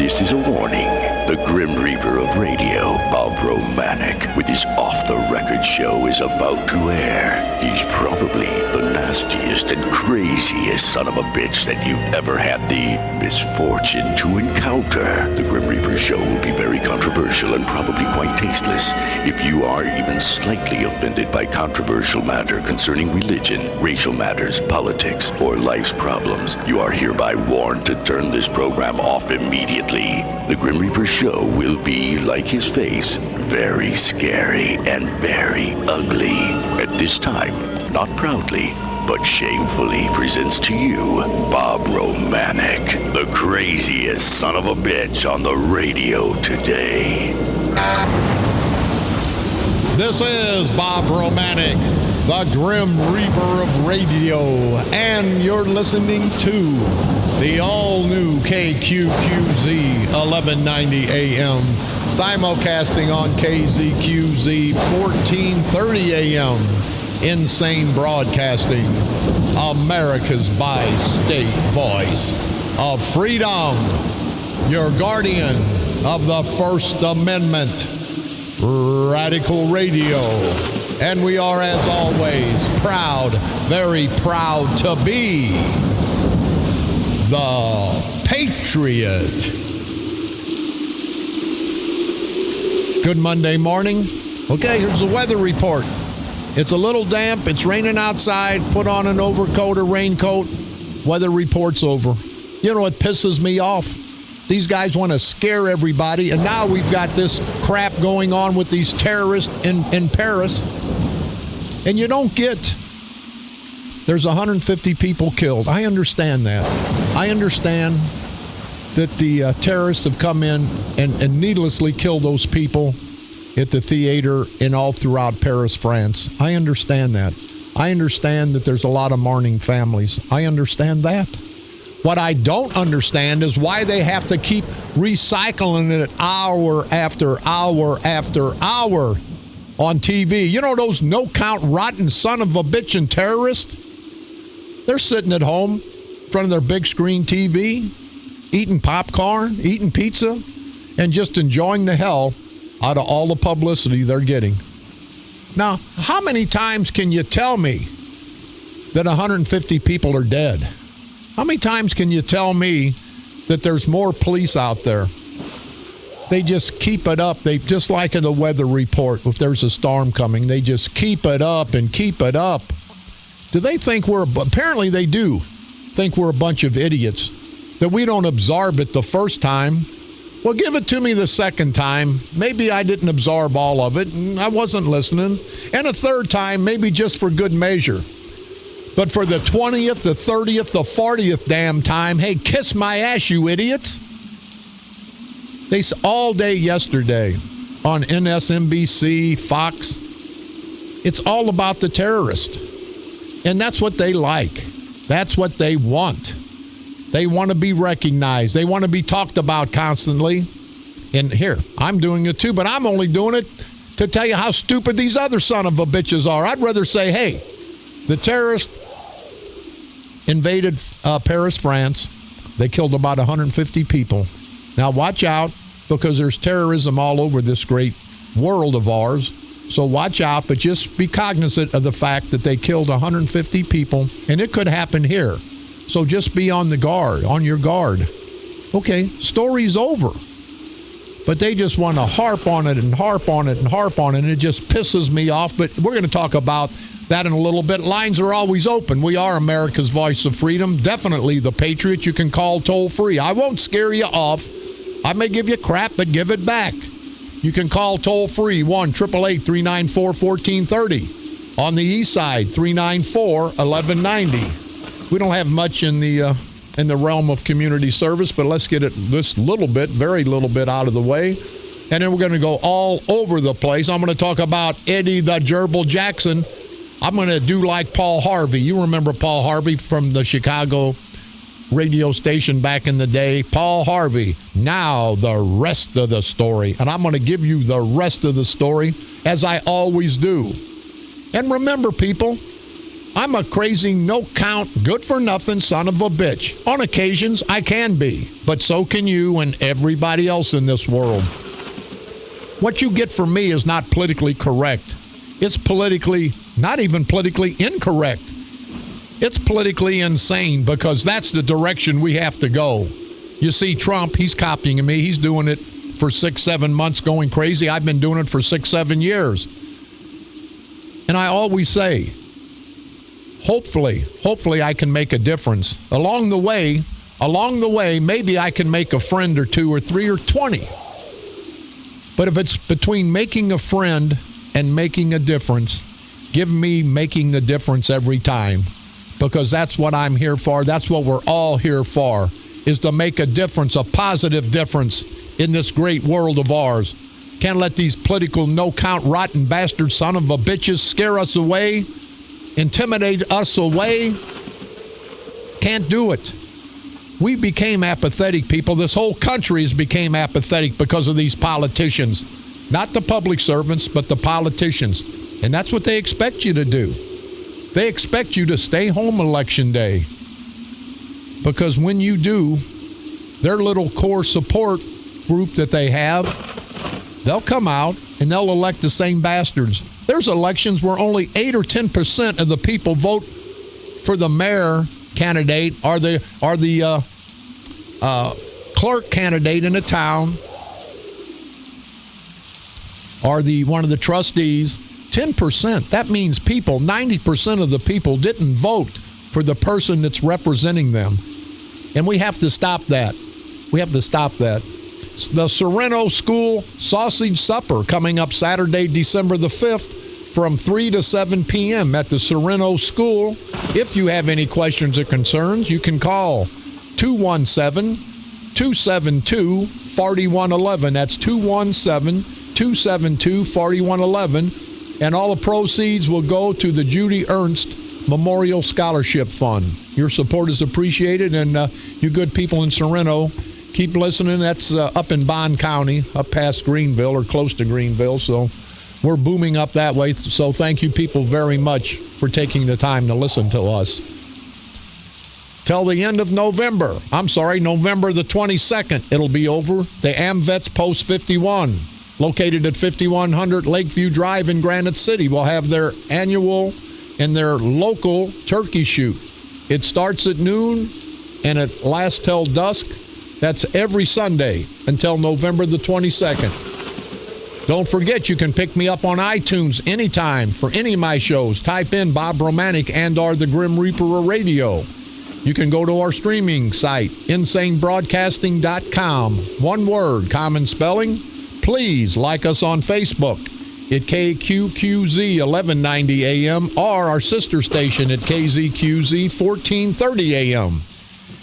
This is a warning. The Grim Reaper of radio, Bob Romanik, with his off-the-record show is about to air. He's probably the nastiest and craziest son of a bitch that you've ever had the misfortune to encounter. The Grim Reaper show will be very controversial and probably quite tasteless. If you are even slightly offended by controversial matter concerning religion, racial matters, politics, or life's problems, you are hereby warned to turn this program off immediately. The Grim Reaper show will be, like his face, very scary and very ugly. At this time, not proudly, but shamefully presents to you Bob Romanik, the craziest son of a bitch on the radio today. This is Bob Romanik, the Grim Reaper of radio, and you're listening to the all-new KQQZ 1190 AM, simulcasting on KZQZ 1430 AM, Insane Broadcasting, America's bi-state voice of freedom, your guardian of the First Amendment, Radical Radio. And we are, as always, proud, very proud to be the Patriot. Good Monday morning. Okay, here's the weather report. It's a little damp. It's raining outside. Put on an overcoat or raincoat. Weather report's over. You know what pisses me off? These guys want to scare everybody, and now we've got this crap going on with these terrorists in Paris. And you don't get, there's 150 people killed. I understand that. I understand that the terrorists have come in and needlessly killed those people at the theater and all throughout Paris, France. I understand that. I understand that there's a lot of mourning families. I understand that. What I don't understand is why they have to keep recycling it hour after hour after hour on TV. You know those no-count, rotten son of a bitch and terrorists? They're sitting at home in front of their big screen TV, eating popcorn, eating pizza, and just enjoying the hell out of all the publicity they're getting. Now, how many times can you tell me that 150 people are dead? How many times can you tell me that there's more police out there? They just keep it up. They just like in the weather report, if there's a storm coming, they just keep it up and keep it up. Do they think apparently they do think we're a bunch of idiots, that we don't absorb it the first time. Well, give it to me the second time. Maybe I didn't absorb all of it, and I wasn't listening. And a third time, maybe just for good measure. But for the 20th, the 30th, the 40th damn time, hey, kiss my ass, you idiots. They all day yesterday on MSNBC, Fox, it's all about the terrorist. And that's what they like. That's what they want. They want to be recognized. They want to be talked about constantly. And here, I'm doing it too, but I'm only doing it to tell you how stupid these other son of a bitches are. I'd rather say, hey, the terrorists invaded Paris, France. They killed about 150 people. Now watch out, because there's terrorism all over this great world of ours. So watch out, but just be cognizant of the fact that they killed 150 people, and it could happen here. So just be on your guard. Okay, story's over. But they just want to harp on it and harp on it and harp on it, and it just pisses me off. But we're going to talk about that in a little bit. Lines are always open. We are America's voice of freedom. Definitely the Patriot. You can call toll free. I won't scare you off. I may give you crap, but give it back. You can call toll free 1-888-394-1430. On the east side, 394-1190. We don't have much in the realm of community service, but let's get this very little bit out of the way. And then we're going to go all over the place. I'm going to talk about Eddie the Gerbil Jackson. I'm going to do like Paul Harvey. You remember Paul Harvey from the Chicago radio station back in the day. Paul Harvey. Now the rest of the story. And I'm going to give you the rest of the story, as I always do. And remember, people, I'm a crazy, no-count, good-for-nothing son of a bitch. On occasions, I can be, but so can you and everybody else in this world. What you get from me is not politically correct. It's not even politically incorrect. It's politically insane because that's the direction we have to go. You see, Trump, he's copying me. He's doing it for 6-7 months going crazy. I've been doing it for 6-7 years. And I always say, hopefully I can make a difference. Along the way, maybe I can make a friend or 2 or 3 or 20. But if it's between making a friend and making a difference, give me making the difference every time. Because that's what I'm here for. That's what we're all here for, is to make a difference, a positive difference in this great world of ours. Can't let these political, no-count, rotten bastard son of a bitches scare us away, intimidate us away. Can't do it. We became apathetic, people. This whole country has became apathetic because of these politicians. Not the public servants, but the politicians. And that's what they expect you to do. They expect you to stay home election day. Because when you do, their little core support group that they have, they'll come out and they'll elect the same bastards. There's elections where only 8 or 10% of the people vote for the mayor candidate or the clerk candidate in a town or one of the trustees. 10%. That means 90% of the people didn't vote for the person that's representing them. And we have to stop that. The Sereno School Sausage Supper coming up Saturday, December the 5th from 3 to 7 p.m. at the Sereno School. If you have any questions or concerns, you can call 217-272-4111. That's 217-272-4111. And all the proceeds will go to the Judy Ernst Memorial Scholarship Fund. Your support is appreciated, and you good people in Sereno, keep listening. That's up in Bond County, up past Greenville or close to Greenville. So we're booming up that way. So thank you people very much for taking the time to listen to us. Till the end of November the 22nd, it'll be over. The AmVets Post 51, located at 5100 Lakeview Drive in Granite City, will have their annual and their local turkey shoot. It starts at noon and it lasts till dusk. That's every Sunday until November the 22nd. Don't forget, you can pick me up on iTunes anytime for any of my shows. Type in Bob Romanik and/or the Grim Reaper Radio. You can go to our streaming site, insanebroadcasting.com. One word, common spelling. Please like us on Facebook at KQQZ 1190 AM or our sister station at KZQZ 1430 AM.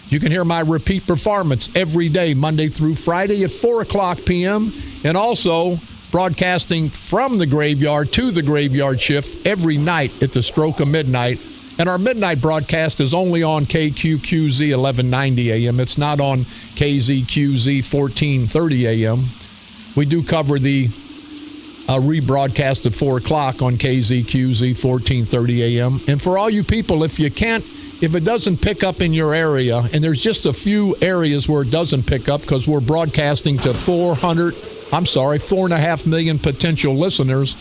You can hear my repeat performance every day, Monday through Friday at 4 o'clock p.m. and also broadcasting from the graveyard to the graveyard shift every night at the stroke of midnight. And our midnight broadcast is only on KQQZ 1190 AM. It's not on KZQZ 1430 AM. We do cover the rebroadcast at 4 o'clock on KZQZ 1430 AM. And for all you people, if it doesn't pick up in your area, and there's just a few areas where it doesn't pick up because we're broadcasting to 4.5 million potential listeners.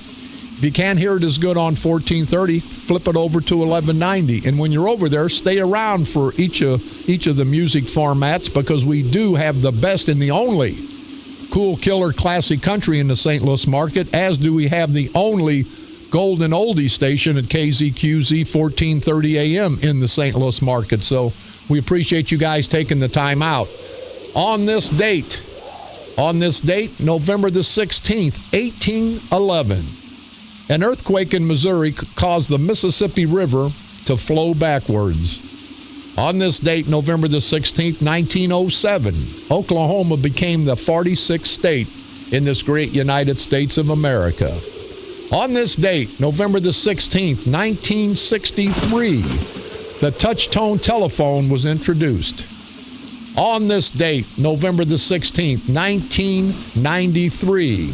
If you can't hear it as good on 1430, flip it over to 1190. And when you're over there, stay around for each of the music formats because we do have the best and the only cool, killer, classic country in the St. Louis market, as do we have the only golden oldie station at KZQZ 1430 AM in the St. Louis market. So we appreciate you guys taking the time out. On this date, November the 16th, 1811, an earthquake in Missouri caused the Mississippi River to flow backwards. On this date, November the 16th, 1907, Oklahoma became the 46th state in this great United States of America. On this date, November the 16th, 1963, the touch-tone telephone was introduced. On this date, November the 16th, 1993,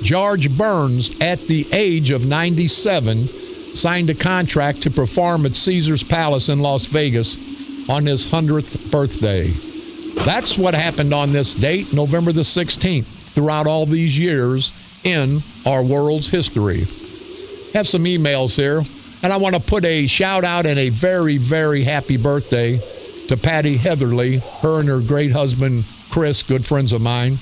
George Burns, at the age of 97, signed a contract to perform at Caesar's Palace in Las Vegas on his 100th birthday. That's what happened on this date, November the 16th, throughout all these years in our world's history. Have some emails here, and I want to put a shout out and a very, very happy birthday to Patty Heatherly, her and her great husband, Chris, good friends of mine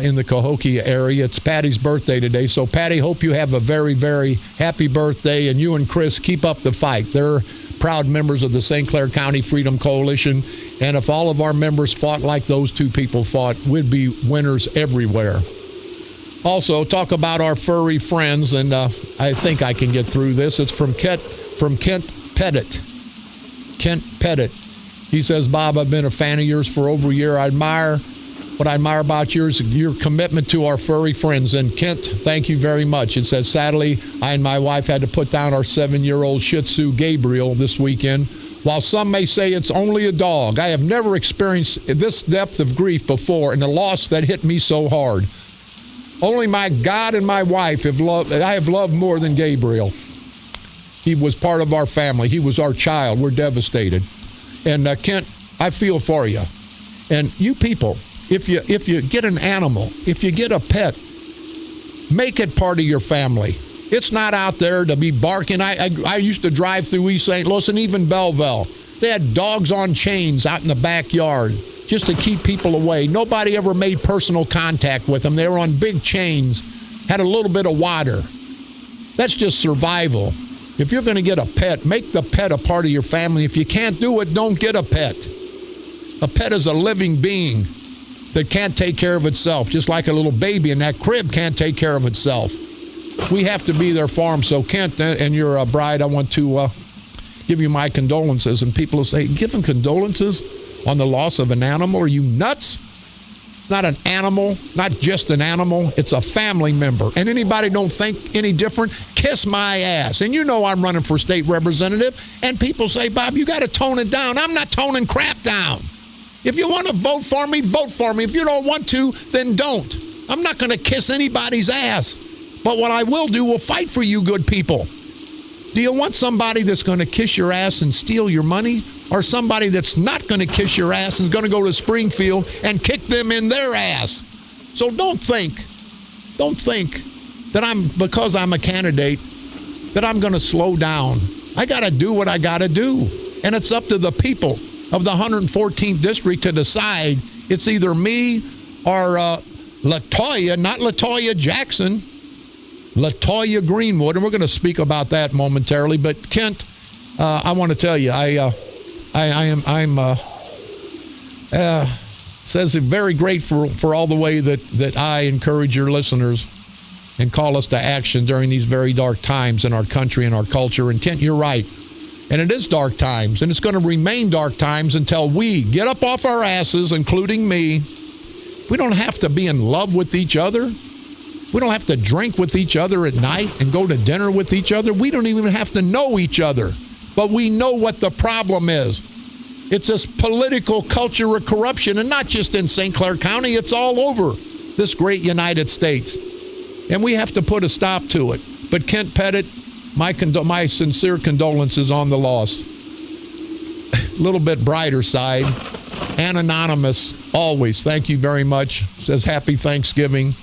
in the Cahokia area. It's Patty's birthday today. So, Patty, hope you have a very, very happy birthday, and you and Chris keep up the fight. They're proud members of the St. Clair County Freedom Coalition, and if all of our members fought like those two people fought, we'd be winners everywhere. Also, talk about our furry friends, and I think I can get through this. It's from Kent Pettit. Kent Pettit. He says, Bob, I've been a fan of yours for over a year. What I admire about yours is your commitment to our furry friends. And Kent, thank you very much. It says, sadly, I and my wife had to put down our 7-year-old Shih Tzu, Gabriel, this weekend. While some may say it's only a dog, I have never experienced this depth of grief before and a loss that hit me so hard. Only my God and my wife I have loved more than Gabriel. He was part of our family. He was our child. We're devastated. And Kent, I feel for you. And you people, if you get an animal, if you get a pet, make it part of your family. It's not out there to be barking. I used to drive through East St. Louis and even Belleville. They had dogs on chains out in the backyard just to keep people away. Nobody ever made personal contact with them. They were on big chains, had a little bit of water. That's just survival. If you're going to get a pet, make the pet a part of your family. If you can't do it, don't get a pet. A pet is a living being that can't take care of itself, just like a little baby in that crib can't take care of itself. We have to be there for them. So, Kent, and your bride, I want to give you my condolences. And people will say, give them condolences on the loss of an animal? Are you nuts? It's not an animal, not just an animal. It's a family member. And anybody don't think any different, kiss my ass. And you know I'm running for state representative. And people say, Bob, you got to tone it down. I'm not toning crap down. If you want to vote for me, vote for me. If you don't want to, then don't. I'm not going to kiss anybody's ass. But what I will do will fight for you good people. Do you want somebody that's going to kiss your ass and steal your money? Or somebody that's not going to kiss your ass and is going to go to Springfield and kick them in their ass? So don't think that because I'm a candidate, that I'm going to slow down. I got to do what I got to do. And it's up to the people of the 114th district to decide. It's either me or LaToya, not LaToya Jackson, LaToya Greenwood, and we're going to speak about that momentarily. But Kent, I want to tell you, says very grateful for all the way that I encourage your listeners and call us to action during these very dark times in our country and our culture. And Kent, you're right. And it is dark times, and it's going to remain dark times until we get up off our asses, including me. We don't have to be in love with each other. We don't have to drink with each other at night and go to dinner with each other. We don't even have to know each other. But we know what the problem is. It's this political culture of corruption, and not just in St. Clair County. It's all over this great United States. And we have to put a stop to it. But Kent Pettit, my sincere condolences on the loss. A little bit brighter side. And anonymous, always. Thank you very much. Says happy Thanksgiving.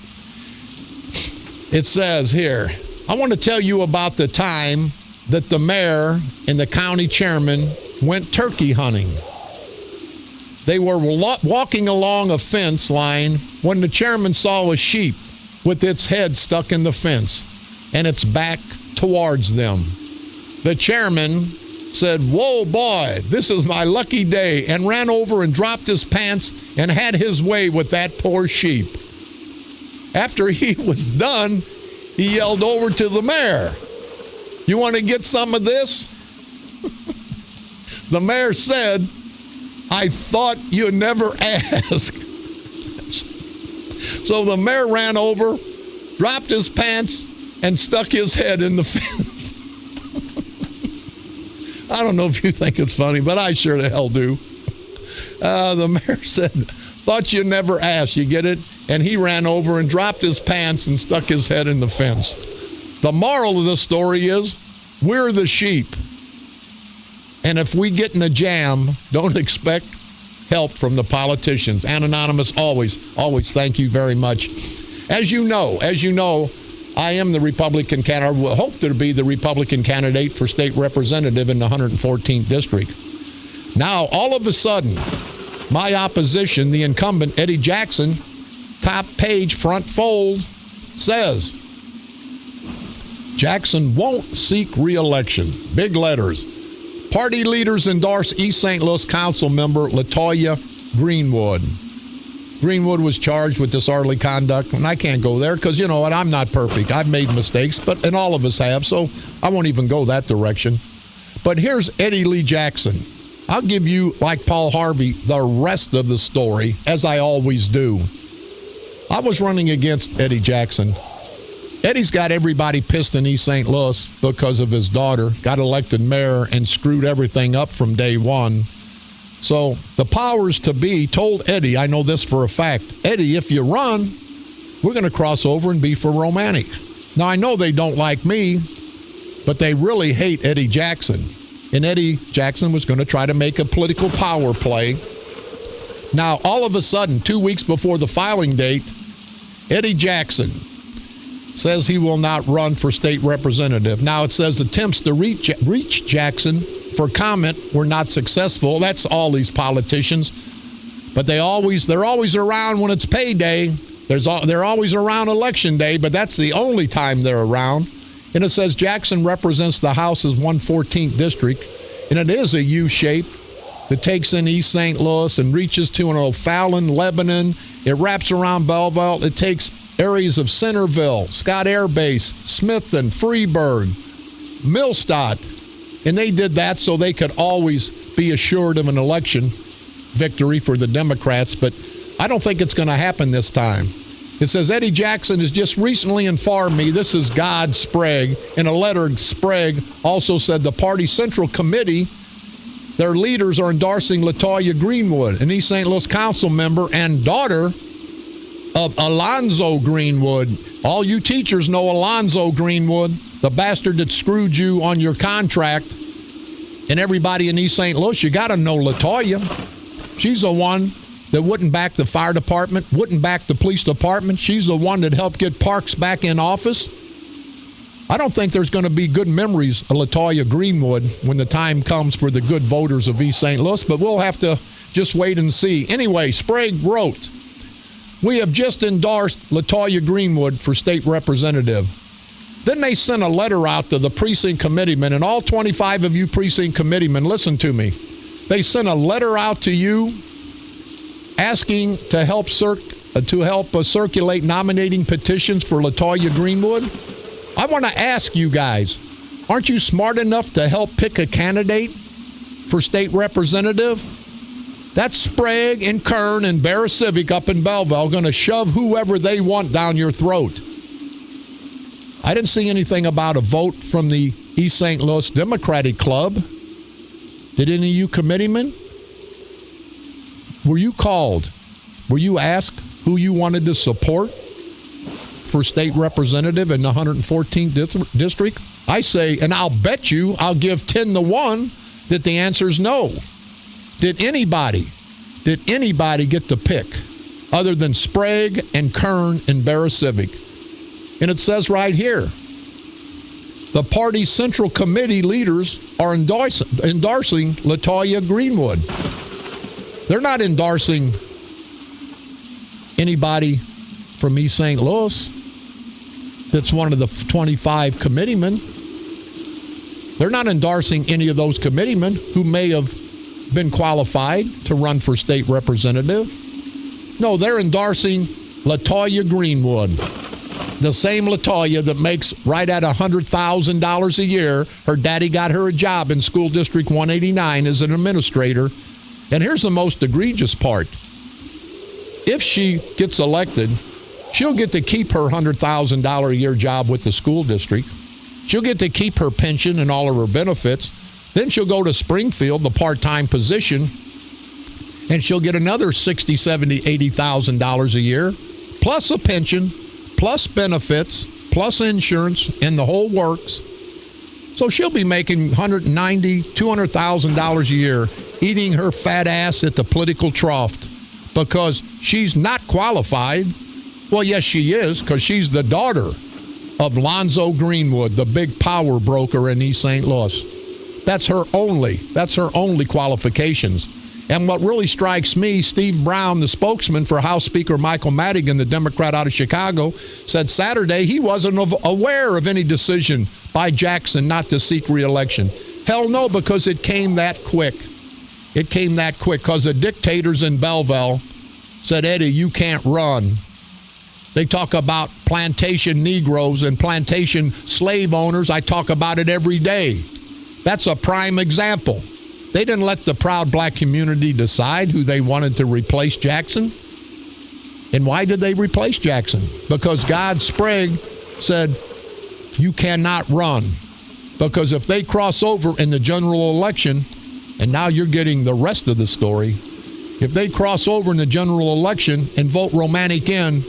It says here, I want to tell you about the time that the mayor and the county chairman went turkey hunting. They were walking along a fence line when the chairman saw a sheep with its head stuck in the fence and its back towards them. The chairman said, "Whoa, boy, this is my lucky day," and ran over and dropped his pants and had his way with that poor sheep. After he was done, he yelled over to the mayor, "You want to get some of this?" The mayor said, "I thought you'd never ask." So the mayor ran over, dropped his pants, and stuck his head in the fence. I don't know if you think it's funny, but I sure the hell do. The mayor said, "Thought you'd never ask," you get it? And he ran over and dropped his pants and stuck his head in the fence. The moral of the story is, We're the sheep. And if we get in a jam, don't expect help from the politicians. Anonymous, always thank you very much. As you know, I am the Republican candidate. I will hope to be the Republican candidate for state representative in the 114th district. Now, all of a sudden, my opposition, the incumbent, Eddie Jackson, top page, front fold, says Jackson won't seek re-election. Big letters. Party leaders endorse East St. Louis Council member LaToya Greenwood. Greenwood was charged with disorderly conduct, and I can't go there because, you know what, I'm not perfect. I've made mistakes, and all of us have, so I won't even go that direction. But here's Eddie Lee Jackson. I'll give you, like Paul Harvey, the rest of the story, as I always do. I was running against Eddie Jackson. Eddie's got everybody pissed in East St. Louis because of his daughter, got elected mayor, and screwed everything up from day one. So the powers to be told Eddie, I know this for a fact, Eddie, if you run, we're going to cross over and be for Romanik. Now, I know they don't like me, but they really hate Eddie Jackson. And Eddie Jackson was going to try to make a political power play. Now, all of a sudden, 2 weeks before the filing date, Eddie Jackson says he will not run for state representative. Now, it says attempts to reach Jackson for comment were not successful. That's all these politicians. But they're always around when it's payday. They're always around election day, but that's the only time they're around. And it says Jackson represents the House's 114th district, and it is a U shape that takes in East St. Louis and reaches to an O'Fallon, Lebanon. It wraps around Belleville. It takes areas of Centerville, Scott Air Base, Smithton, Freeburg, Millstadt. And they did that so they could always be assured of an election victory for the Democrats. But I don't think it's going to happen this time. It says Eddie Jackson has just recently informed me, this is God Sprague. In a letter, Sprague also said the party central committee, their leaders are endorsing LaToya Greenwood, an East St. Louis council member and daughter of Alonzo Greenwood. All you teachers know Alonzo Greenwood, the bastard that screwed you on your contract. And everybody in East St. Louis, you got to know LaToya. She's the one that wouldn't back the fire department, wouldn't back the police department. She's the one that helped get Parks back in office. I don't think there's going to be good memories of LaToya Greenwood when the time comes for the good voters of East St. Louis, but we'll have to just wait and see. Anyway, Sprague wrote, we have just endorsed LaToya Greenwood for state representative. Then they sent a letter out to the precinct committeemen, and all 25 of you precinct committeemen, listen to me. They sent a letter out to you asking to help circulate nominating petitions for LaToya Greenwood. I want to ask you guys, aren't you smart enough to help pick a candidate for state representative? That's Sprague and Kern and Barra Civic up in Belleville going to shove whoever they want down your throat. I didn't see anything about a vote from the East St. Louis Democratic Club. Did any of you committeemen? Were you called? Were you asked who you wanted to support for state representative in the 114th district? I say, and I'll bet you, I'll give 10-1 that the answer is no. Did anybody get to pick other than Sprague and Kern and Barra Civic? And it says right here, the party's central committee leaders are endorsing LaToya Greenwood. They're not endorsing anybody from East St. Louis that's one of the 25 committeemen. They're not endorsing any of those committeemen who may have been qualified to run for state representative. No, they're endorsing LaToya Greenwood, the same LaToya that makes right at $100,000 a year. Her daddy got her a job in School District 189 as an administrator. And here's the most egregious part. If she gets elected, she'll get to keep her $100,000 a year job with the school district. She'll get to keep her pension and all of her benefits. Then she'll go to Springfield, the part-time position, and she'll get another $60,000, $70,000, $80,000 a year, plus a pension, plus benefits, plus insurance, and the whole works. So she'll be making $190,000, $200,000 a year, eating her fat ass at the political trough because she's not qualified. Well, yes, she is, because she's the daughter of Lonzo Greenwood, the big power broker in East St. Louis. That's her only qualifications. And what really strikes me, Steve Brown, the spokesman for House Speaker Michael Madigan, the Democrat out of Chicago, said Saturday he wasn't aware of any decision by Jackson not to seek re-election. Hell no, because it came that quick. It came that quick because the dictators in Belleville said, Eddie, you can't run. They talk about plantation Negroes and plantation slave owners. I talk about it every day. That's a prime example. They didn't let the proud black community decide who they wanted to replace Jackson. And why did they replace Jackson? Because God Sprague said, you cannot run. Because if they cross over in the general election, and now you're getting the rest of the story, if they cross over in the general election and vote Romanik in,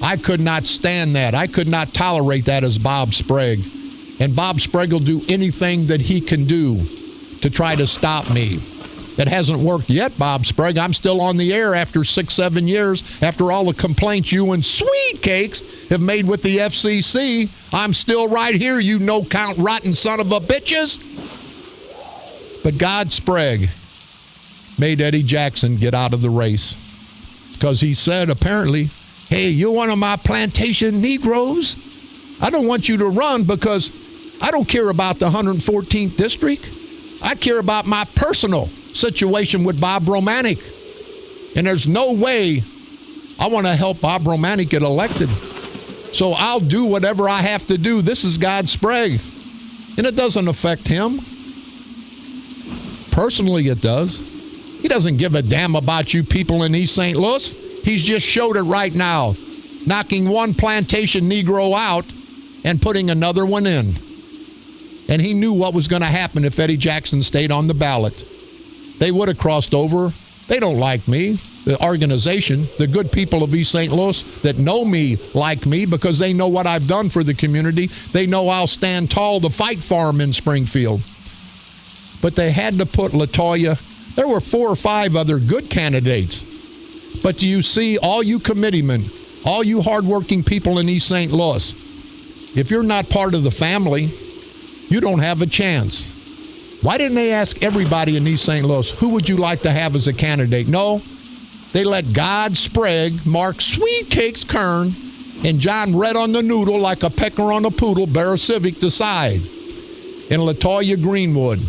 I could not stand that. I could not tolerate that as Bob Sprague. And Bob Sprague will do anything that he can do to try to stop me. It hasn't worked yet, Bob Sprague. I'm still on the air after 6-7 years, after all the complaints you and Sweet Cakes have made with the FCC. I'm still right here, you no-count rotten son of a bitches. But God Sprague made Eddie Jackson get out of the race because he said, apparently, hey, you're one of my plantation Negroes. I don't want you to run because I don't care about the 114th district. I care about my personal situation with Bob Romanik. And there's no way I want to help Bob Romanik get elected. So I'll do whatever I have to do. This is God Sprague. And it doesn't affect him. Personally, it does. He doesn't give a damn about you people in East St. Louis. He's just showed it right now, knocking one plantation Negro out and putting another one in. And he knew what was going to happen if Eddie Jackson stayed on the ballot. They would have crossed over. They don't like me. The organization, the good people of East St. Louis that know me like me because they know what I've done for the community. They know I'll stand tall to fight for them in Springfield. But they had to put LaToya. There were 4 or 5 other good candidates. But do you see, all you committeemen, all you hardworking people in East St. Louis, if you're not part of the family, you don't have a chance. Why didn't they ask everybody in East St. Louis, who would you like to have as a candidate? No, they let God Sprague, Mark Sweet Cakes Kern, and John Red on the Noodle like a pecker on a poodle, Bear Civic decide. And LaToya Greenwood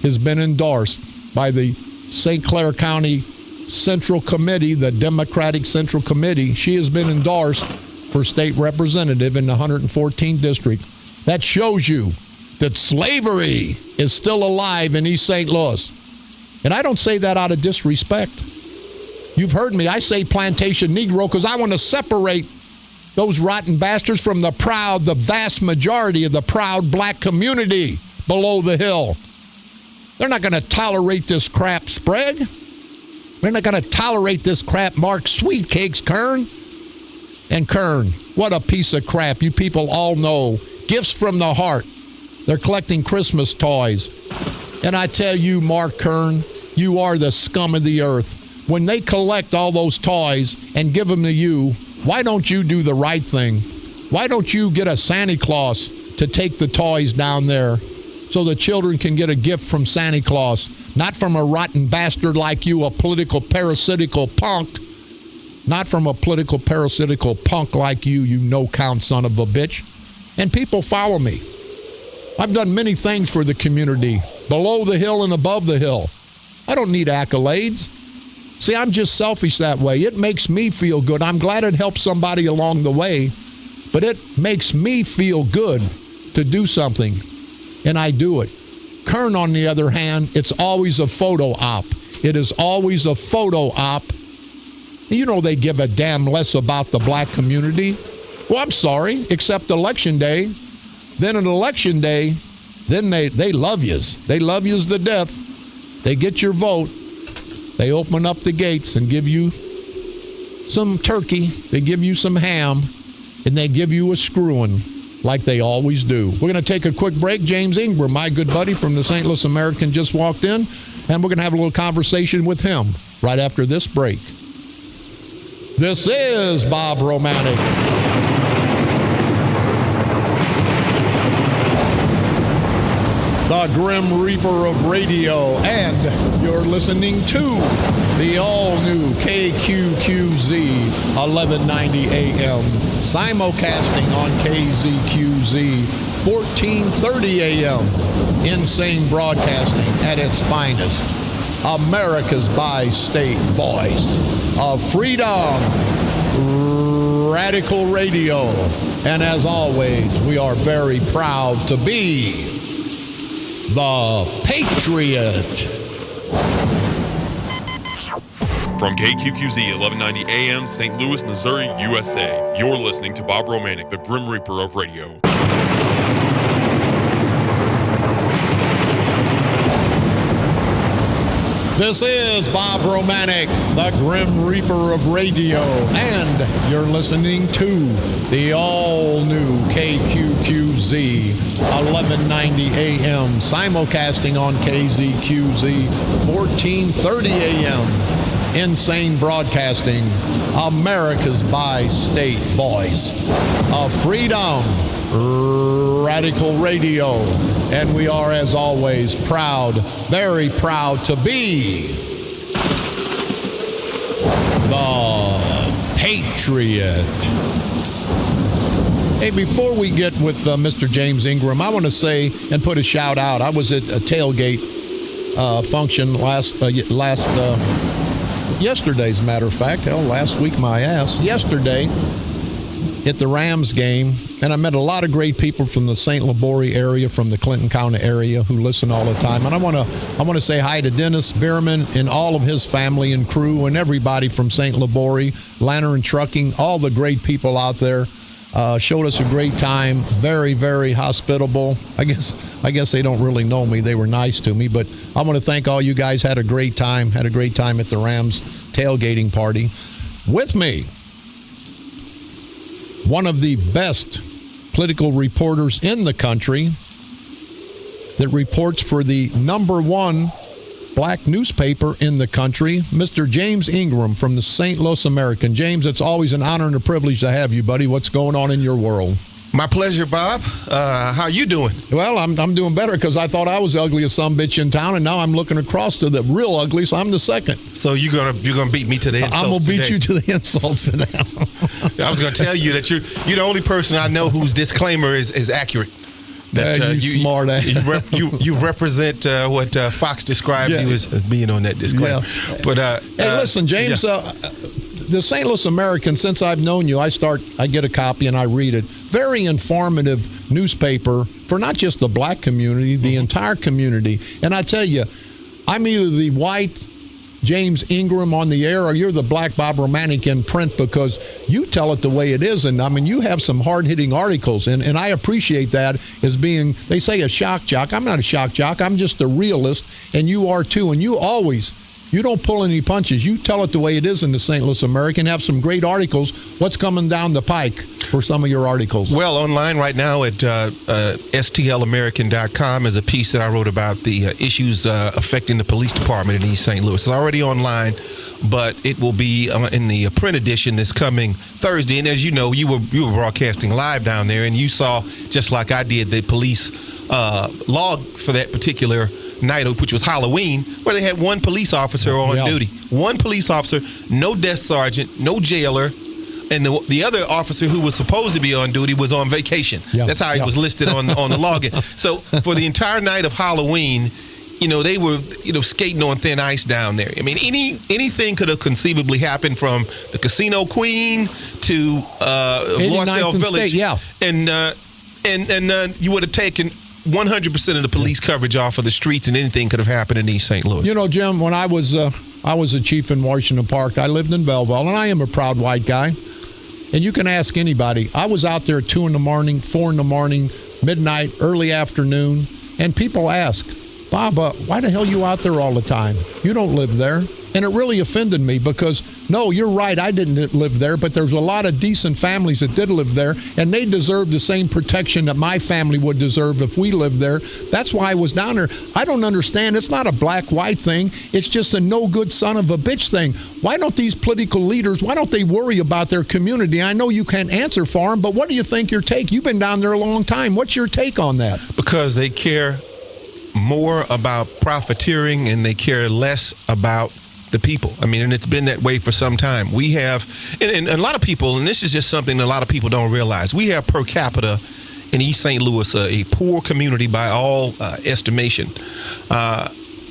has been endorsed by the St. Clair County Central Committee, the Democratic Central Committee. She has been endorsed for state representative in the 114th district. That shows you that slavery is still alive in East St. Louis. And I don't say that out of disrespect. You've heard me. I say plantation Negro because I want to separate those rotten bastards from the proud, the vast majority of the proud black community below the hill. They're not going to tolerate this crap, Sprague. They're not going to tolerate this crap, Mark Sweet Cakes Kern. And Kern, what a piece of crap. You people all know. Gifts from the heart. They're collecting Christmas toys. And I tell you, Mark Kern, you are the scum of the earth. When they collect all those toys and give them to you, why don't you do the right thing? Why don't you get a Santa Claus to take the toys down there so the children can get a gift from Santa Claus, not from a rotten bastard like you, a political parasitical punk. Not from a political parasitical punk like you, you no-count son of a bitch. And people follow me. I've done many things for the community, below the hill and above the hill. I don't need accolades. See, I'm just selfish that way. It makes me feel good. I'm glad it helps somebody along the way, but it makes me feel good to do something, and I do it. Kern, on the other hand, it's always a photo op. It is always a photo op. You know they give a damn less about the black community. Well, I'm sorry, except election day. Then on election day, then they love yous. They love yous to death. They get your vote. They open up the gates and give you some turkey. They give you some ham. And they give you a screwing. like they always do. We're going to take a quick break. James Ingram, my good buddy from the St. Louis American, just walked in, and we're going to have a little conversation with him right after this break. This is Bob Romanik. The Grim Reaper of radio, and you're listening to the all-new KQQZ 1190 AM, simulcasting on KZQZ 1430 AM, insane broadcasting at its finest, America's bi-state voice of freedom, radical radio, and as always, we are very proud to be the Patriot. From KQQZ 1190 AM, St. Louis, Missouri, USA, you're listening to Bob Romanik, the Grim Reaper of radio. This is Bob Romanik, the Grim Reaper of radio, and you're listening to the all-new KQQZ 1190 AM, simulcasting on KZQZ 1430 AM, insane broadcasting, America's bi-state voice of freedom, radical radio, and we are, as always, proud, very proud to be the Patriot. Hey, before we get with Mr. James Ingram, I want to say and put a shout out. I was at a tailgate function yesterday, as a matter of fact. Hell, last week, my ass. Yesterday, at the Rams game, and I met a lot of great people from the St. Libory area, from the Clinton County area, who listen all the time. And I want to say hi to Dennis Bierman and all of his family and crew, and everybody from St. Libory, Lantern Trucking, all the great people out there. Showed us a great time. Very, very hospitable. I guess they don't really know me. They were nice to me, but I want to thank all you guys. Had a great time at the Rams tailgating party. With me, one of the best political reporters in the country that reports for the #1 black newspaper in the country, Mr. James Ingram from the St. Louis American. James, it's always an honor and a privilege to have you, buddy. What's going on in your world? My pleasure, Bob. How you doing? Well, I'm doing better because I thought I was the ugliest sumbitch in town, and now I'm looking across to the real ugly, so I'm the second. So you're gonna beat me to the insults. I'm gonna beat today. you to the insults today. I was gonna tell you that you're the only person I know whose disclaimer is accurate. That you smart ass. You represent what Fox described you as being on that disclaimer. Yeah. But hey, listen, James. The St. Louis American, since I've known you, I get a copy and I read it. Very informative newspaper for not just the black community, the entire community. And I tell you, I'm either the white James Ingram on the air or you're the black Bob Romanik in print, because you tell it the way it is. And I mean, you have some hard-hitting articles, and I appreciate that as being, they say, a shock jock. I'm not a shock jock. I'm just a realist, and you are too. And you don't pull any punches. You tell it the way it is in the St. Louis American. Have some great articles. What's coming down the pike for some of your articles? Well, online right now at stlamerican.com is a piece that I wrote about the issues affecting the police department in East St. Louis. It's already online, but it will be in the print edition this coming Thursday. And as you know, you were broadcasting live down there, and you saw, just like I did, the police log for that particular night, which was Halloween, where they had one police officer on duty. One police officer, no desk sergeant, no jailer, and the other officer who was supposed to be on duty was on vacation. That's how he was listed on the login. So for the entire night of Halloween, they were skating on thin ice down there. I mean, anything could have conceivably happened, from the Casino Queen to Loisel Village. And you would have taken 100% of the police coverage off of the streets, and anything could have happened in East St. Louis. Jim, when I was a chief in Washington Park, I lived in Belleville, and I am a proud white guy. And you can ask anybody. I was out there at 2 in the morning, 4 in the morning, midnight, early afternoon, and people ask, Bob, why the hell are you out there all the time? You don't live there. And it really offended me because, no, you're right, I didn't live there, but there's a lot of decent families that did live there, and they deserve the same protection that my family would deserve if we lived there. That's why I was down there. I don't understand. It's not a black-white thing. It's just a no-good son of a bitch thing. Why don't these political leaders, why don't they worry about their community? I know you can't answer for them, but what do you think your take? You've been down there a long time. What's your take on that? Because they care more about profiteering and they care less about the people. I mean, and it's been that way for some time. We have, and a lot of people, and this is just something that a lot of people don't realize, we have per capita in East St. Louis, a poor community by all estimation.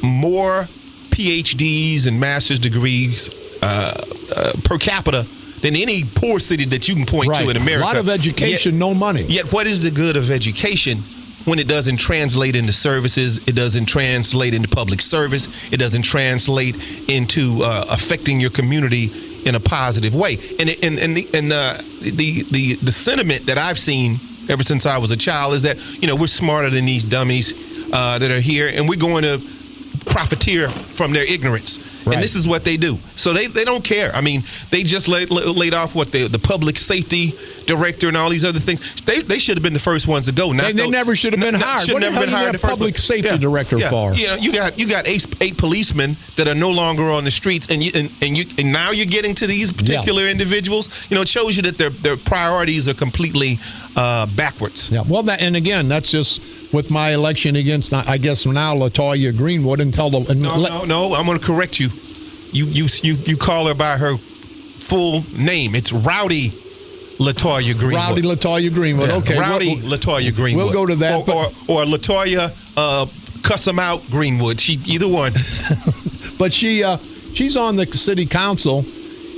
More PhDs and master's degrees per capita than any poor city that you can point to in America. A lot of education, no money. Yet what is the good of education when it doesn't translate into services, it doesn't translate into public service, it doesn't translate into affecting your community in a positive way? And the sentiment that I've seen ever since I was a child is that, you know, we're smarter than these dummies that are here, and we're going to profiteer from their ignorance. Right. And this is what they do. So they don't care. I mean, they just laid off the public safety director and all these other things. They should have been the first ones to go. They never should have been hired. Should never been hired. Public safety director for. You know, you got eight policemen that are no longer on the streets, and now you're getting to these particular individuals. You know, it shows you that their priorities are completely backwards. Yeah. Well, and again, that's just with my election against, I guess now LaToya Greenwood until the. No. I'm going to correct you. You call her by her full name. It's Rowdy LaToya Greenwood. Rowdy LaToya Greenwood. Yeah. Okay. Rowdy LaToya Greenwood. We'll go to that. Or LaToya cuss him out Greenwood. Either one. But she's on the city council,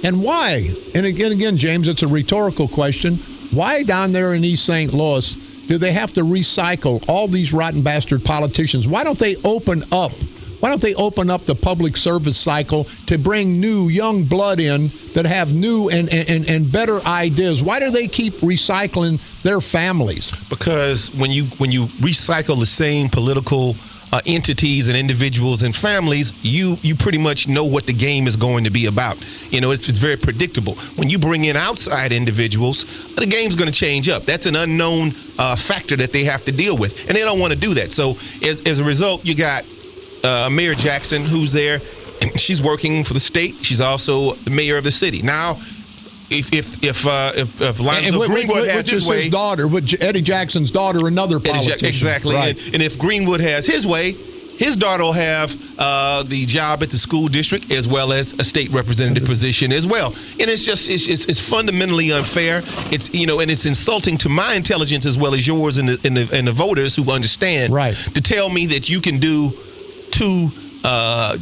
and why? And again, James, it's a rhetorical question. Why down there in East St. Louis do they have to recycle all these rotten bastard politicians? Why don't they open up? Why don't they open up the public service cycle to bring new young blood in that have new and better ideas? Why do they keep recycling their families? Because when you recycle the same political entities and individuals and families, you pretty much know what the game is going to be about. You know, it's very predictable. When you bring in outside individuals, the game's going to change up. That's an unknown factor that they have to deal with, and they don't want to do that. So as a result, you got Mayor Jackson, who's there, and she's working for the state. She's also the mayor of the city. Now, if Lonzo Greenwood has his way, his daughter, Eddie Jackson's daughter, another politician, exactly. Right. And if Greenwood has his way, his daughter will have the job at the school district as well as a state representative position as well. And it's fundamentally unfair. It's and it's insulting to my intelligence as well as yours and the voters who understand. Right. To tell me that you can do two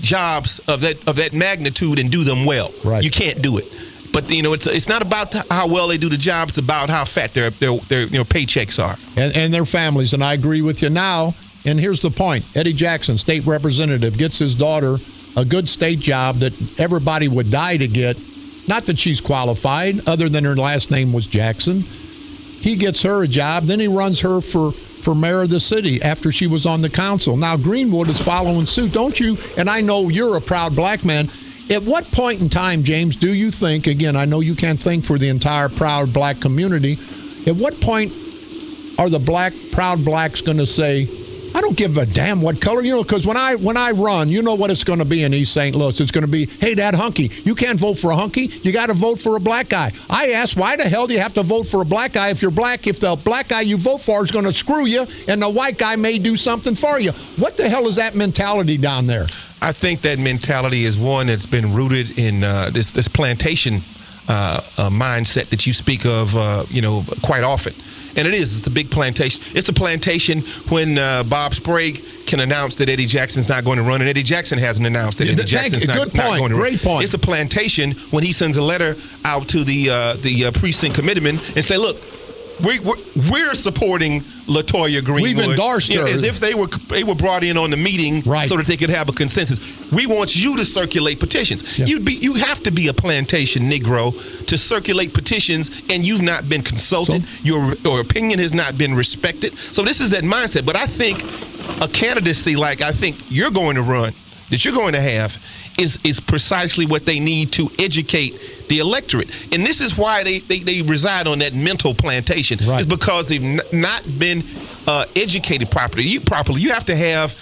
jobs of that magnitude and do them well. Right. You can't do it. But it's not about how well they do the job. It's about how fat their paychecks are and their families. And I agree with you now. And here's the point: Eddie Jackson, state representative, gets his daughter a good state job that everybody would die to get. Not that she's qualified, other than her last name was Jackson. He gets her a job. Then he runs her for mayor of the city after she was on the council. Now Greenwood is following suit, don't you? And I know you're a proud black man. At what point in time, James, do you think, again, I know you can't think for the entire proud black community, at what point are the proud blacks going to say, I don't give a damn what color, because when I run, you know what it's going to be in East St. Louis. It's going to be, hey, that hunky, you can't vote for a hunky. You got to vote for a black guy. I ask, why the hell do you have to vote for a black guy if you're black, if the black guy you vote for is going to screw you and the white guy may do something for you? What the hell is that mentality down there? I think that mentality is one that's been rooted in this plantation mindset that you speak of, quite often. And it's a big plantation. It's a plantation when Bob Sprague can announce that Eddie Jackson's not going to run, and Eddie Jackson hasn't announced that Eddie Jackson's not going to run. Great point. It's a plantation when he sends a letter out to the precinct committeemen and say, look, we're supporting LaToya Greenwood. We've endorsed her. As if they were brought in on the meeting so that they could have a consensus. We want you to circulate petitions. Yeah. You have to be a plantation Negro to circulate petitions, and you've not been consulted. Your opinion has not been respected. So this is that mindset. But I think a candidacy like I think you're going to run, that you're going to have, is precisely what they need to educate the electorate. And this is why they reside on that mental plantation. Right. It's because they've not been educated properly. You have to have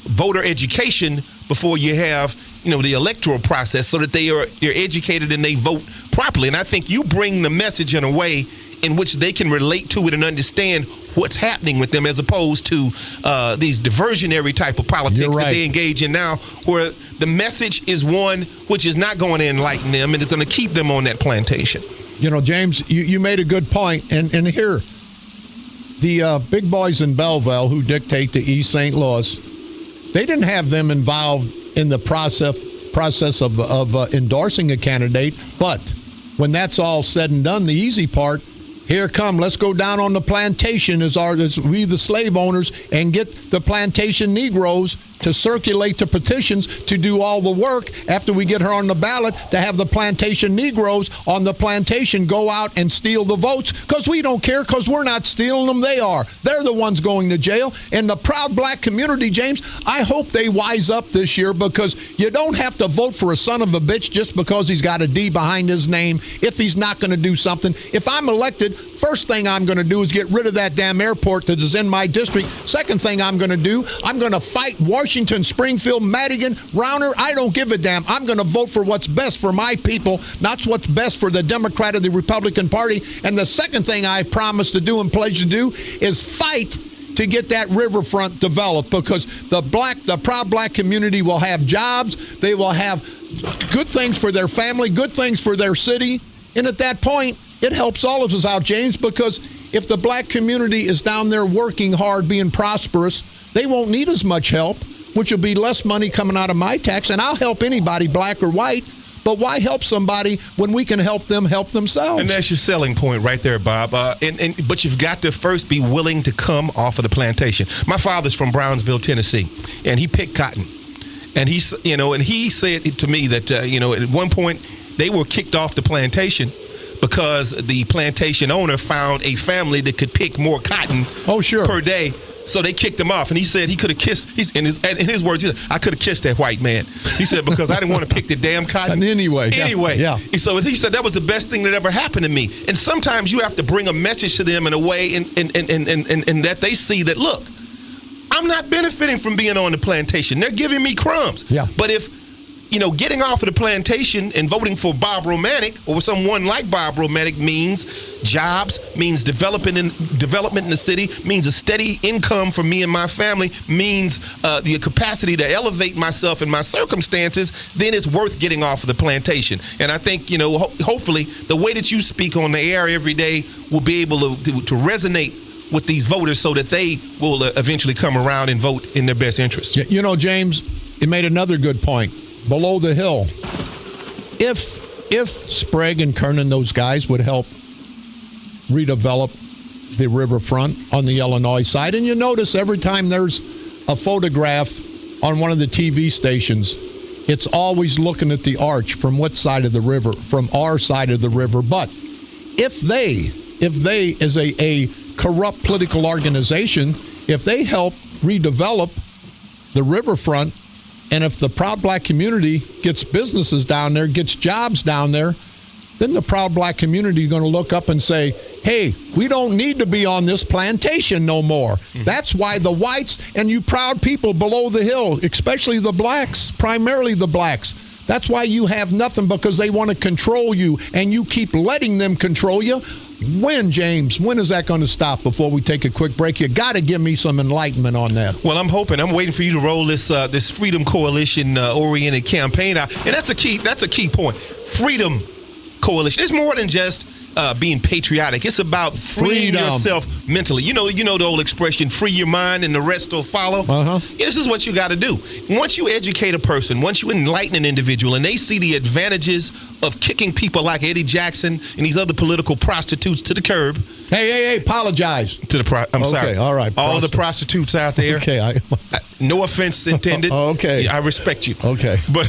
voter education before you have the electoral process, so that they're educated and they vote properly. And I think you bring the message in a way in which they can relate to it and understand what's happening with them, as opposed to these diversionary type of politics that they engage in now, where the message is one which is not going to enlighten them, and it's going to keep them on that plantation. James, you made a good point. And here, the big boys in Belleville who dictate to East St. Louis, they didn't have them involved in the process of endorsing a candidate. But when that's all said and done, the easy part, here come, let's go down on the plantation as we the slave owners, and get the plantation Negroes to circulate the petitions to do all the work after we get her on the ballot, to have the plantation Negroes on the plantation go out and steal the votes, because we don't care, because we're not stealing them, they are. They're the ones going to jail. And the proud black community, James, I hope they wise up this year, because you don't have to vote for a son of a bitch just because he's got a D behind his name if he's not going to do something. If I'm elected, first thing I'm going to do is get rid of that damn airport that is in my district. Second thing I'm going to do, I'm going to fight Washington, Springfield, Madigan, Rauner. I don't give a damn. I'm going to vote for what's best for my people, not what's best for the Democrat or the Republican Party. And the second thing I promise to do and pledge to do is fight to get that riverfront developed, because the proud black community will have jobs. They will have good things for their family, good things for their city. And at that point, it helps all of us out, James, because if the black community is down there working hard, being prosperous, they won't need as much help, which will be less money coming out of my tax. And I'll help anybody, black or white. But why help somebody when we can help them help themselves? And that's your selling point right there, Bob. But you've got to first be willing to come off of the plantation. My father's from Brownsville, Tennessee, and he picked cotton. And he said to me that at one point they were kicked off the plantation because the plantation owner found a family that could pick more cotton per day. So they kicked him off, and he said he could have kissed. In his words, he said, "I could have kissed that white man." He said, because I didn't want to pick the damn cotton anyway. Yeah. So he said that was the best thing that ever happened to me. And sometimes you have to bring a message to them in a way, and that they see that, look, I'm not benefiting from being on the plantation. They're giving me crumbs. Yeah. But if getting off of the plantation and voting for Bob Romanik or someone like Bob Romanik means jobs, means development in the city, means a steady income for me and my family, means the capacity to elevate myself and my circumstances, then it's worth getting off of the plantation. And I think, hopefully the way that you speak on the air every day will be able to resonate with these voters so that they will eventually come around and vote in their best interest. James, you made another good point. Below the hill, if Sprague and Kernan, those guys, would help redevelop the riverfront on the Illinois side, and you notice every time there's a photograph on one of the TV stations, it's always looking at the arch from what side of the river, from our side of the river. But if they as a corrupt political organization, if they help redevelop the riverfront, and if the proud black community gets businesses down there, gets jobs down there, then the proud black community is going to look up and say, hey, we don't need to be on this plantation no more. Mm-hmm. That's why the whites and you proud people below the hill, especially the blacks, primarily the blacks, that's why you have nothing, because they want to control you, and you keep letting them control you. When, James? When is that going to stop? Before we take a quick break, you got to give me some enlightenment on that. Well, I'm waiting for you to roll this Freedom Coalition oriented campaign out, and that's a key point. Freedom Coalition. It's more than just being patriotic. It's about freeing yourself mentally. You know the old expression, free your mind and the rest will follow. Uh-huh. This is what you got to do. Once you educate a person, once you enlighten an individual, and they see the advantages of kicking people like Eddie Jackson and these other political prostitutes to the curb. Hey, apologize. I'm sorry. All right. All the prostitutes out there. Okay. No offense intended. Okay. I respect you. Okay. But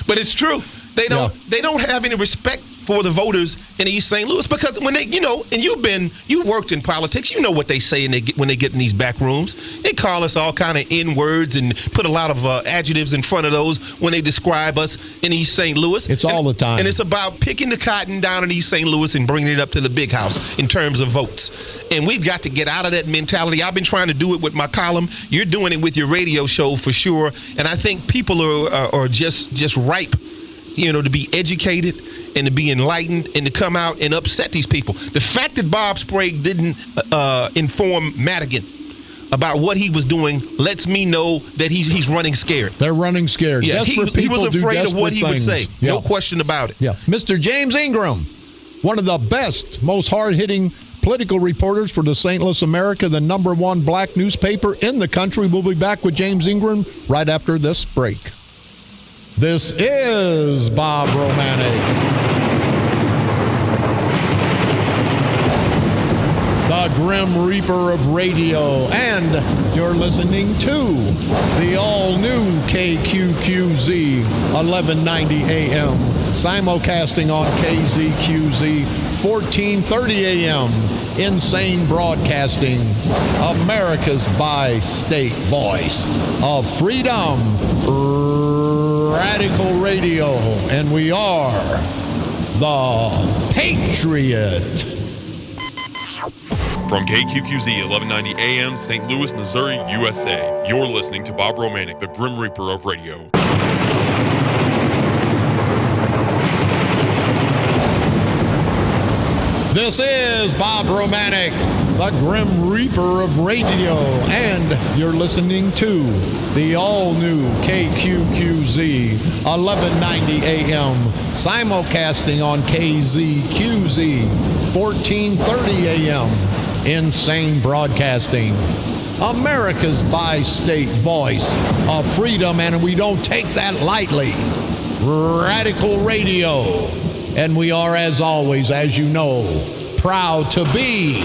but it's true. They don't have any respect for the voters in East St. Louis, because when they, and you've worked in politics, you know what they say when they get in these back rooms. They call us all kind of N-words and put a lot of adjectives in front of those when they describe us in East St. Louis. It's all the time. And it's about picking the cotton down in East St. Louis and bringing it up to the big house in terms of votes. And we've got to get out of that mentality. I've been trying to do it with my column. You're doing it with your radio show for sure. And I think people are just ripe, to be educated and to be enlightened and to come out and upset these people. The fact that Bob Sprague didn't inform Madigan about what he was doing lets me know that he's running scared. They're running scared. Yeah, he was afraid of what he would say. Yeah. No question about it. Yeah, Mr. James Ingram, one of the best, most hard-hitting political reporters for the St. Louis America, the #1 black newspaper in the country. We'll be back with James Ingram right after this break. This is Bob Romanik, the Grim Reaper of radio, and you're listening to the all-new KQQZ 1190 AM, simulcasting on KZQZ 1430 AM, Insane Broadcasting, America's bi-state voice of freedom, radical radio, and we are the Patriot. From KQQZ 1190 AM, St. Louis, Missouri, USA, you're listening to Bob Romanik, the Grim Reaper of radio. This is Bob Romanik, the Grim Reaper of radio, and you're listening to the all-new KQQZ 1190 AM, simulcasting on KZQZ 1430 AM, Insane Broadcasting, America's bi-state voice of freedom, and we don't take that lightly, radical radio. And we are, as always, as you know, proud to be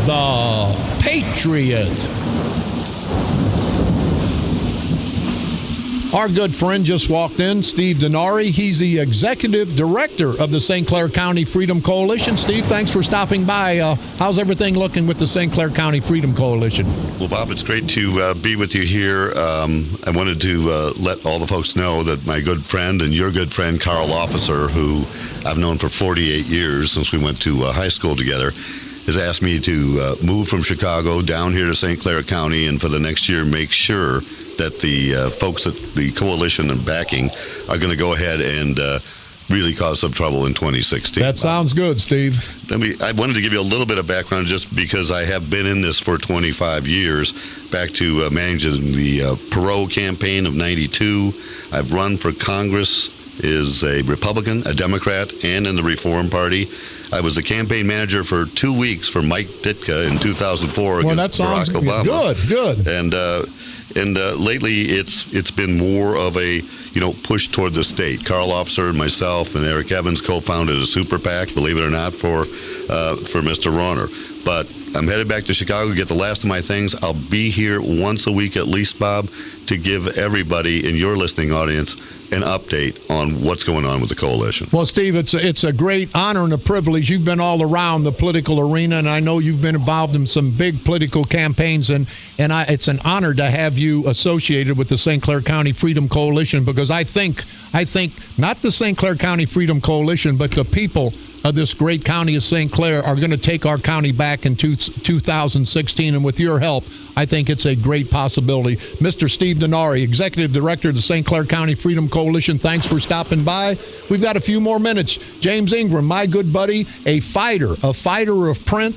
the Patriot. Our good friend just walked in, Steve Denari. He's the executive director of the St. Clair County Freedom Coalition. Steve, thanks for stopping by. How's everything looking with the St. Clair County Freedom Coalition? Well, Bob, it's great to be with you here. I wanted to let all the folks know that my good friend and your good friend, Carl Officer, who I've known for 48 years since we went to high school together, has asked me to move from Chicago down here to St. Clair County and for the next year make sure that the folks at the coalition and backing are going to go ahead and really cause some trouble in 2016. That sounds good, Steve. I wanted to give you a little bit of background just because I have been in this for 25 years, back to managing the Perot campaign of 92. I've run for Congress as a Republican, a Democrat, and in the Reform Party. I was the campaign manager for 2 weeks for Mike Ditka in 2004 against Barack Obama. Good. And lately, it's been more of a push toward the state. Carl Officer and myself and Eric Evans co-founded a super PAC, believe it or not, for Mr. Rauner. But I'm headed back to Chicago to get the last of my things. I'll be here once a week at least, Bob, to give everybody in your listening audience an update on what's going on with the coalition. Well, Steve, it's a great honor and a privilege. You've been all around the political arena, and I know you've been involved in some big political campaigns, and it's an honor to have you associated with the St. Clair County Freedom Coalition, because I think not the St. Clair County Freedom Coalition, but the people of this great county of St. Clair are going to take our county back in 2016, and with your help, I think it's a great possibility. Mr. Steve Denari, Executive Director of the St. Clair County Freedom Coalition, thanks for stopping by. We've got a few more minutes. James Ingram, my good buddy, a fighter of print.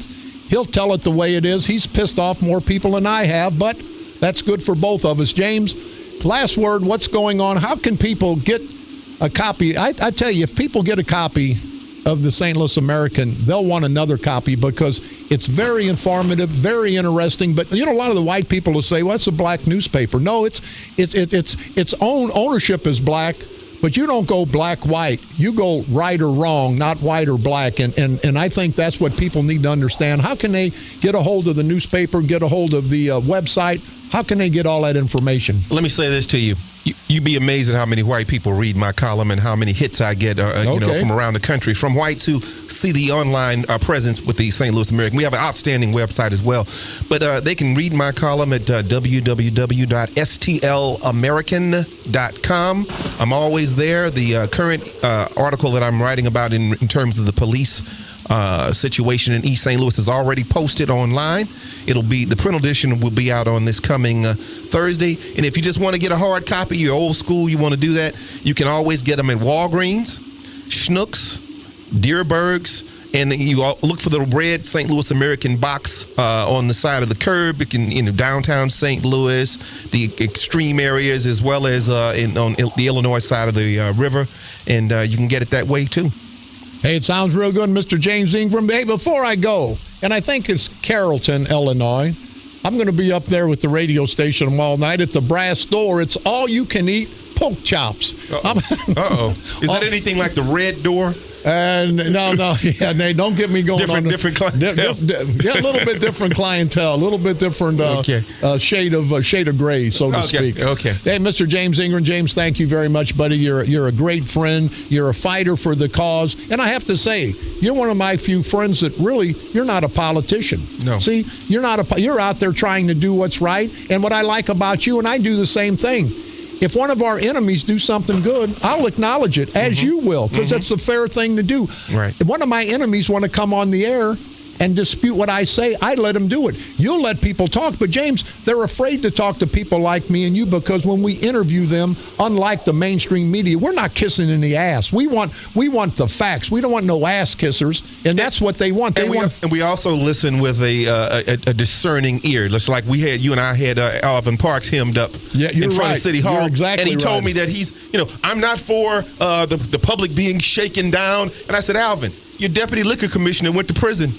He'll tell it the way it is. He's pissed off more people than I have, but that's good for both of us. James, last word, what's going on? How can people get a copy? I tell you, if people get a copy of the St. Louis American, they'll want another copy because it's very informative, very interesting. But a lot of the white people will say, "Well, it's a black newspaper." No, its own ownership is black, but you don't go black-white. You go right or wrong, not white or black. And I think that's what people need to understand. How can they get a hold of the newspaper, get a hold of the website? How can they get all that information? Let me say this to you. You'd be amazed at how many white people read my column and how many hits I get from around the country, from whites who see the online presence with the St. Louis American. We have an outstanding website as well. But they can read my column at www.stlamerican.com. I'm always there. The current article that I'm writing about in terms of the police situation in East St. Louis is already posted online. The print edition will be out on this coming Thursday. And if you just want to get a hard copy, you're old school, you want to do that, you can always get them at Walgreens, Schnucks, Deerbergs, and you look for the red St. Louis American box on the side of the curb. It can, downtown St. Louis, the extreme areas, as well as on the Illinois side of the river, and you can get it that way too. Hey, it sounds real good, Mr. James Ingram. Hey, before I go, and I think it's Carrollton, Illinois, I'm going to be up there with the radio station all night at the Brass Door. It's all you can eat pork chops. Uh-oh. Is that anything like the Red Door? No. Yeah, they don't get me going different clientele. Yeah, a little bit different clientele, a little bit different shade of gray, so to speak. Okay. Hey, Mr. James Ingram. James, thank you very much, buddy. You're a great friend. You're a fighter for the cause, and I have to say, you're one of my few friends that really, you're not a politician. No. See, you're out there trying to do what's right, and what I like about you, and I do the same thing. If one of our enemies do something good, I'll acknowledge it, as you will, because that's the fair thing to do. Right. If one of my enemies want to come on the air and dispute what I say, I let them do it. You'll let people talk, but James, they're afraid to talk to people like me and you, because when we interview them, unlike the mainstream media, we're not kissing in the ass. We want the facts. We don't want no ass kissers, and that's what they want. And we also listen with a discerning ear. Just like you and I had Alvin Parks hemmed up in front of City Hall. You're exactly and he told right. me that he's, I'm not for the public being shaken down. And I said, Alvin, your deputy liquor commissioner went to prison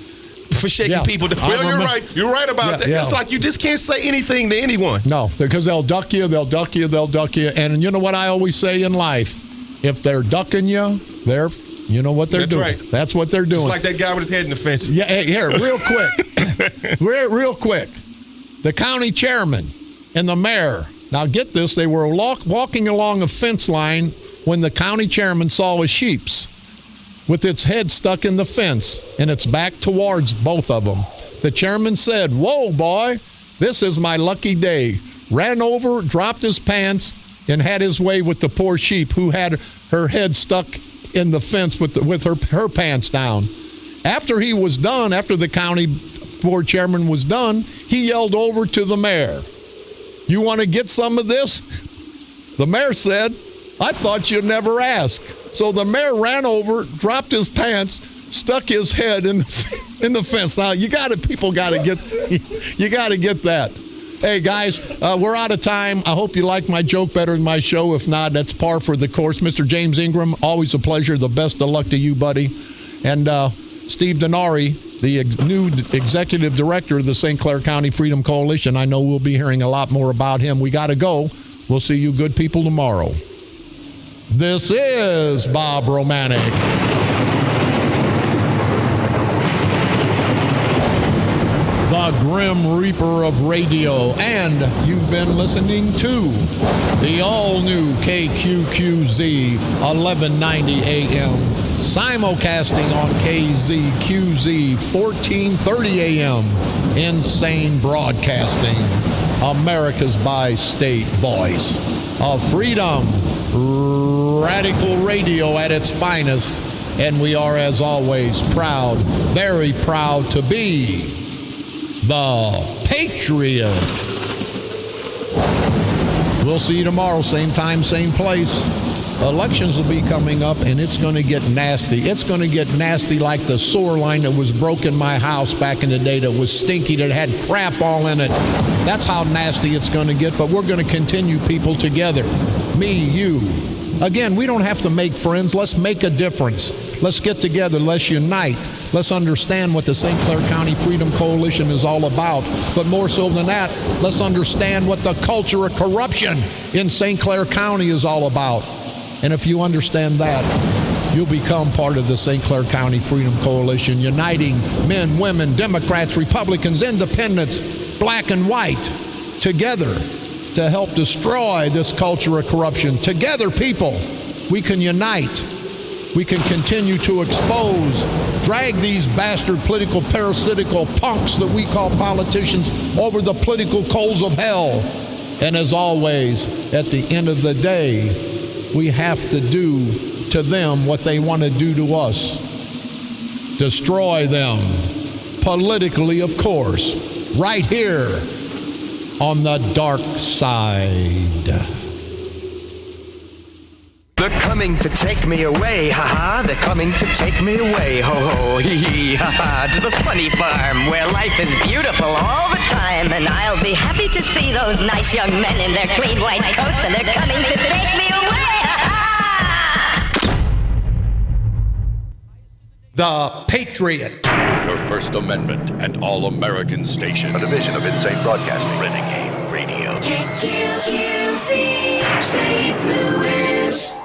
for shaking people down. Well, you're right. You're right about that. Yeah. It's like you just can't say anything to anyone. No, because they'll duck you. And you know what I always say in life? If they're ducking you, you know what they're doing. Right. That's what they're doing. Just like that guy with his head in the fence. Yeah, here, real quick. real quick. The county chairman and the mayor, now get this, they were walking along a fence line when the county chairman saw a sheep's with its head stuck in the fence and its back towards both of them. The chairman said, "Whoa, boy, this is my lucky day." Ran over, dropped his pants, and had his way with the poor sheep who had her head stuck in the fence with her pants down. After he was done, after the county board chairman was done, he yelled over to the mayor, "You want to get some of this?" The mayor said, "I thought you'd never ask." So the mayor ran over, dropped his pants, stuck his head in the fence. Now people got to get that. Hey guys, we're out of time. I hope you like my joke better than my show. If not, that's par for the course. Mr. James Ingram, always a pleasure. The best of luck to you, buddy. And Steve Denari, the new executive director of the St. Clair County Freedom Coalition. I know we'll be hearing a lot more about him. We got to go. We'll see you good people tomorrow. This is Bob Romanik. The Grim Reaper of radio, and you've been listening to the all-new KQQZ 1190 AM, simulcasting on KZQZ 1430 AM, Insane Broadcasting, America's bi-state voice of freedom, radical radio at its finest, and we are, as always, proud, very proud to be the Patriot. We'll see you tomorrow, same time, same place. Elections will be coming up, and it's going to get nasty. It's going to get nasty like the sewer line that was broke in my house back in the day that was stinky, that had crap all in it. That's how nasty it's going to get, but we're going to continue, people, together. Me, you. Again, we don't have to make friends. Let's make a difference. Let's get together. Let's unite. Let's understand what the St. Clair County Freedom Coalition is all about. But more so than that, let's understand what the culture of corruption in St. Clair County is all about. And if you understand that, you'll become part of the St. Clair County Freedom Coalition, uniting men, women, Democrats, Republicans, independents, black and white, together to help destroy this culture of corruption. Together, people, we can unite. We can continue to expose, drag these bastard political parasitical punks that we call politicians over the political coals of hell. And as always, at the end of the day, we have to do to them what they want to do to us. Destroy them. Politically, of course. Right here on the dark side. They're coming to take me away, ha-ha. They're coming to take me away, ho-ho, hee-hee, ha-ha. To the funny farm where life is beautiful all the time. And I'll be happy to see those nice young men in their clean white coats. And they're coming to take me away, ha-ha. The Patriot. Your First Amendment and All-American Station. A division of Insane Broadcasting. Renegade Radio. KQQZ, St. Louis.